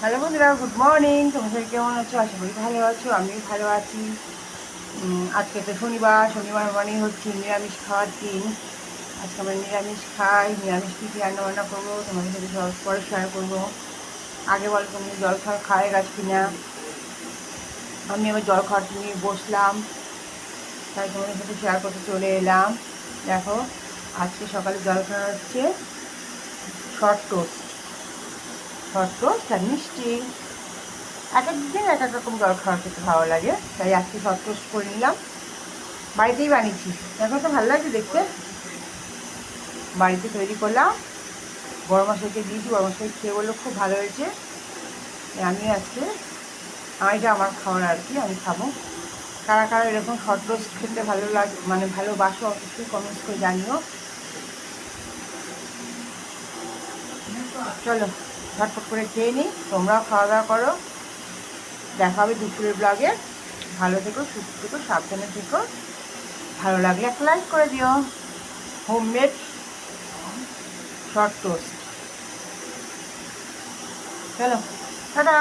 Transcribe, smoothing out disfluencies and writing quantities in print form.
Hello বন্ধুরা, good morning. তোমরা সবাই কেমন আছো? আশা করি ভালো আছো, আমিও ভালো আছি। আজকে তো শনিবার। শনিবার মানে হচ্ছে নিরামিষ খাওয়ার দিন। আজকে আমরা নিরামিষ খাই। নিরামিষ কী কী রান্নাবান্না করবো তোমাদের সাথে সব পরে শেয়ার করবো। আগে বলো তুমি জল খাওয়া খাওয়া গেছো কিনা। আমি আবার জল খাওয়ার নিয়ে বসলাম, তাই তোমাদের সাথে শেয়ার করতে চলে এলাম। দেখো, আজকে সকালে জল খাওয়া হচ্ছে শর্ট টোস্ট। শর্ট টোস্ট আর মিষ্টি। এক এক দিন এক এক রকম জল খাওয়া খেতে ভালো লাগে, তাই আজকে শর্ট টোস্ট করে নিলাম। বাড়িতেই বানিয়েছি, দেখো তো ভালো লাগছে দেখতে। বাড়িতে তৈরি করলাম, বড় মশাইকে দিয়েছি, বড় মশাই খেয়ে বললো খুব ভালো হয়েছে। আমি আজকে এটা আমার খাওয়ার আর কি, আমি খাবো। কারা কারা এরকম শর্ট টোস্ট খেতে ভালো লাগে, মানে ভালোবাসো, অবশ্যই কমেন্টস করে জানিও। চলো ঝটপট করে খেয়ে নিই, তোমরাও খাওয়া দাওয়া করো। দেখা হবে দুপুরের ব্লগে। ভালো থেকো, সুস্থ থেকো, সাবধানে থেকো। ভালো লাগলে একটা লাইক করে দিও। Homemade short toast. চলো, টাটা।